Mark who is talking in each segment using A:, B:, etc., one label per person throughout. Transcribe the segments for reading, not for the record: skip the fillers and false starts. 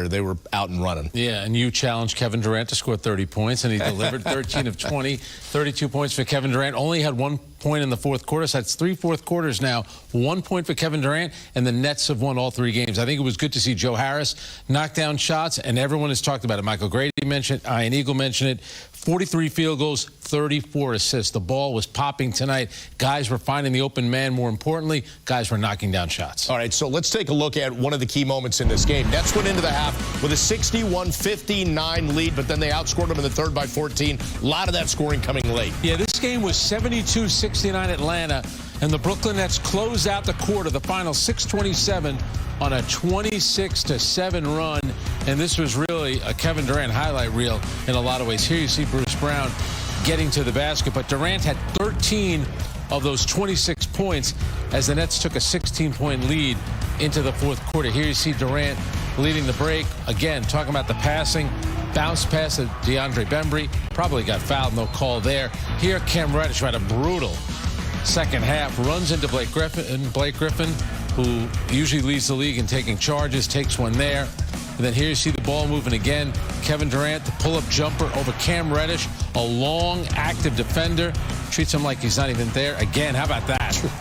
A: they were out and running.
B: Yeah, and you challenged Kevin Durant to score 30 points, and he delivered 13 of 20, 32 points for Kevin Durant. Only had 1 point in the fourth quarter, so that's 3 fourth quarters now. 1 point for Kevin Durant, and the Nets have won all 3 games. I think it was good to see Joe Harris knock down shots, and everyone has talked about it. Michael Grady mentioned it, Ian Eagle mentioned it. 43 field goals, 34 assists. The ball was popping tonight. Guys were finding the open man. More importantly, guys were knocking down shots.
A: All right, so let's take a look at one of the key moments in this game. Nets went into the half with a 61-59 lead, but then they outscored them in the third by 14. A lot of that scoring coming late.
B: Yeah, this game was 72-69 Atlanta, and the Brooklyn Nets closed out the quarter, the final 6:27 on a 26-7 run. And this was really a Kevin Durant highlight reel in a lot of ways. Here you see Bruce Brown getting to the basket, but Durant had 13 of those 26 points as the Nets took a 16-point lead into the fourth quarter. Here you see Durant leading the break. Again, talking about the passing. Bounce pass to DeAndre Bembry. Probably got fouled, no call there. Here, Cam Reddish had a brutal second half. Runs into Blake Griffin, who usually leads the league in taking charges, takes one there. And then here you see the ball moving again. Kevin Durant, the pull-up jumper over Cam Reddish, a long, active defender. Treats him like he's not even there. Again, how about that?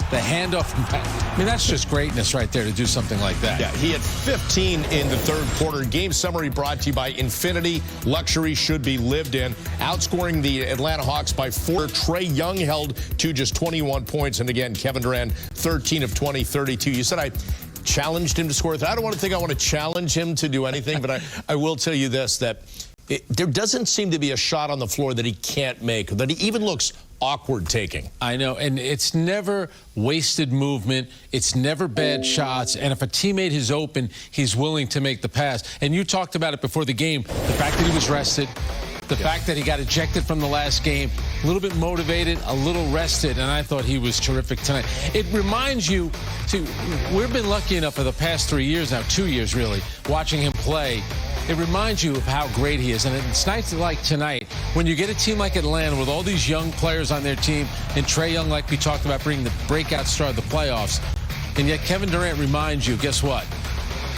B: The handoff. I mean, that's just greatness right there to do something like that.
A: Yeah, he had 15 in the third quarter. Game summary brought to you by Infinity. Luxury should be lived in. Outscoring the Atlanta Hawks by 4. Trae Young held to just 21 points. And again, Kevin Durant, 13 of 20, 32. You said I challenged him to score. I don't think I want to challenge him to do anything, but I will tell you this, that there doesn't seem to be a shot on the floor that he can't make, that he even looks awkward taking.
B: I know, and it's never wasted movement. It's never bad shots. And if a teammate is open, he's willing to make the pass. And you talked about it before the game, the fact that he was rested, the fact that he got ejected from the last game, a little bit motivated, a little rested, and I thought he was terrific tonight. It reminds you, we've been lucky enough for the past 3 years now, 2 years really, watching him play. It reminds you of how great he is. And it's nice like tonight when you get a team like Atlanta with all these young players on their team and Trae Young, like we talked about, bringing the breakout star of the playoffs. And yet Kevin Durant reminds you, guess what?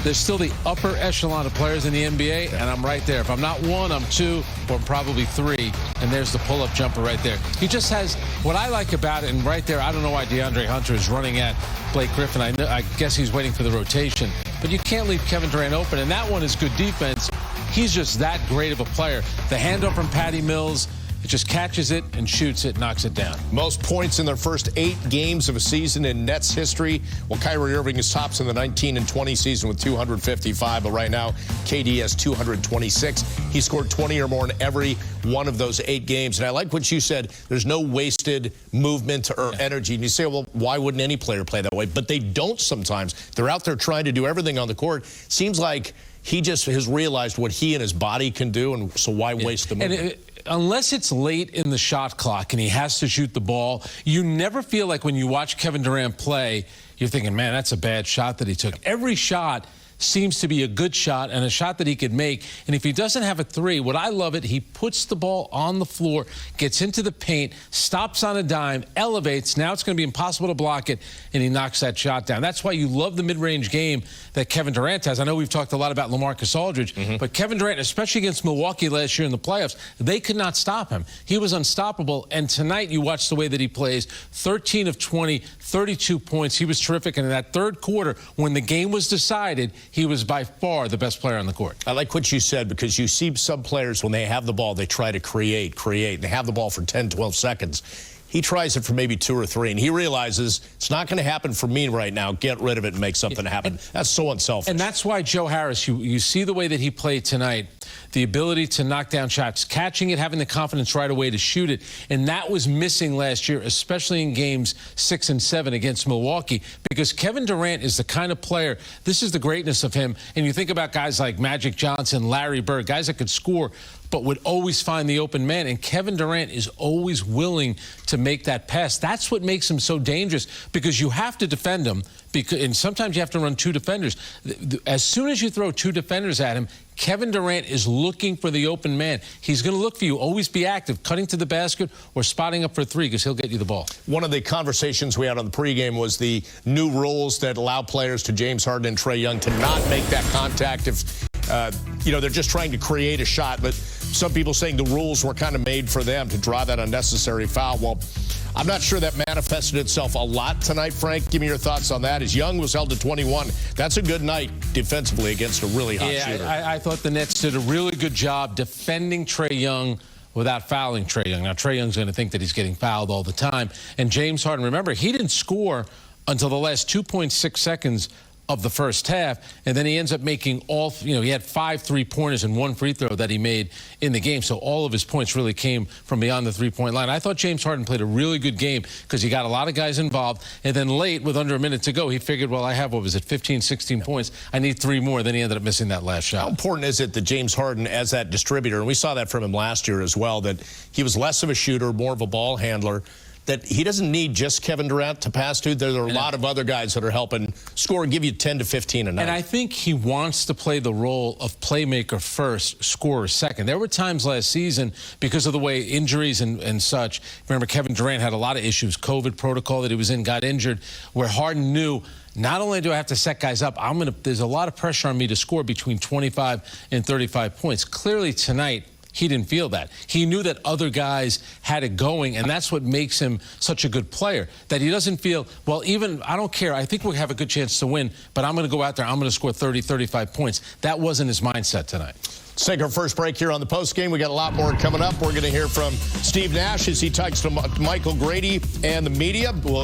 B: There's still the upper echelon of players in the NBA, and I'm right there. If I'm not 1, I'm 2, or probably 3. And there's the pull-up jumper right there. He just has what I like about it, and right there, I don't know why DeAndre Hunter is running at Blake Griffin. I guess he's waiting for the rotation. But you can't leave Kevin Durant open, and that one is good defense. He's just that great of a player. The handoff from Patty Mills, it just catches it and shoots it, knocks it down.
A: Most points in their first 8 games of a season in Nets history. Well, Kyrie Irving is tops in the 19 and 20 season with 255, but right now KD has 226. He scored 20 or more in every one of those 8 games. And I like what you said. There's no wasted movement or energy. And you say, well, why wouldn't any player play that way? But they don't sometimes. They're out there trying to do everything on the court. Seems like he just has realized what he and his body can do, and so why waste the movement?
B: Unless it's late in the shot clock and he has to shoot the ball, you never feel like when you watch Kevin Durant play, you're thinking, man, that's a bad shot that he took. Every shot seems to be a good shot and a shot that he could make. And if he doesn't have a 3, what I love it, he puts the ball on the floor, gets into the paint, stops on a dime, elevates. Now it's going to be impossible to block it, and he knocks that shot down. That's why you love the mid-range game that Kevin Durant has. I know we've talked a lot about LaMarcus Aldridge, but Kevin Durant, especially against Milwaukee last year in the playoffs, they could not stop him. He was unstoppable. And tonight you watch the way that he plays, 13 of 20, 32 points. He was terrific. And in that third quarter, when the game was decided, he was by far the best player on the court.
A: I like what you said, because you see some players, when they have the ball, they try to create. They have the ball for 10, 12 seconds. He tries it for maybe 2 or 3, and he realizes it's not going to happen for me right now. Get rid of it and make something happen. That's so unselfish.
B: And that's why Joe Harris, you see the way that he played tonight, the ability to knock down shots, catching it, having the confidence right away to shoot it. And that was missing last year, especially in games 6 and 7 against Milwaukee, because Kevin Durant is the kind of player, this is the greatness of him. And you think about guys like Magic Johnson, Larry Bird, guys that could score, but would always find the open man. And Kevin Durant is always willing to make that pass. That's what makes him so dangerous, because you have to defend him, and sometimes you have to run 2 defenders. As soon as you throw 2 defenders at him, Kevin Durant is looking for the open man. He's going to look for you. Always be active, cutting to the basket or spotting up for 3, because he'll get you the ball. One
A: of the conversations we had on the pregame was the new rules that allow players to James Harden and Trae Young to not make that contact they're just trying to create a shot. But some people saying the rules were kind of made for them to draw that unnecessary foul. Well, I'm not sure that manifested itself a lot tonight, Frank. Give me your thoughts on that. As Young was held to 21, that's a good night defensively against a really hot shooter.
B: I thought the Nets did a really good job defending Trae Young without fouling Trae Young. Now, Trae Young's going to think that he's getting fouled all the time. And James Harden, remember, he didn't score until the last 2.6 seconds of the first half, and then he ends up making he had 5 3-pointers and 1 free throw that he made in the game, so all of his points really came from beyond the 3-point line. I thought James Harden played a really good game because he got a lot of guys involved, and then late, with under a minute to go, he figured, well, I have, 15, 16 points. I need 3 more. Then he ended up missing that last shot.
A: How important is it that James Harden, as that distributor, and we saw that from him last year as well, that he was less of a shooter, more of a ball handler, that he doesn't need just Kevin Durant to pass to. There are a lot of other guys that are helping score and give you 10 to 15 a night.
B: And I think he wants to play the role of playmaker first, scorer second. There were times last season, because of the way injuries and such, remember Kevin Durant had a lot of issues, COVID protocol that he was in, got injured, where Harden knew, not only do I have to set guys up, there's a lot of pressure on me to score between 25 and 35 points. Clearly tonight, he didn't feel that. He knew that other guys had it going, and that's what makes him such a good player, that he doesn't feel, well, I don't care. I think we'll have a good chance to win, but I'm going to go out there, I'm going to score 30, 35 points. That wasn't his mindset tonight.
A: Let's take our first break here on the postgame. We got a lot more coming up. We're going to hear from Steve Nash as he talks to Michael Grady and the media. We'll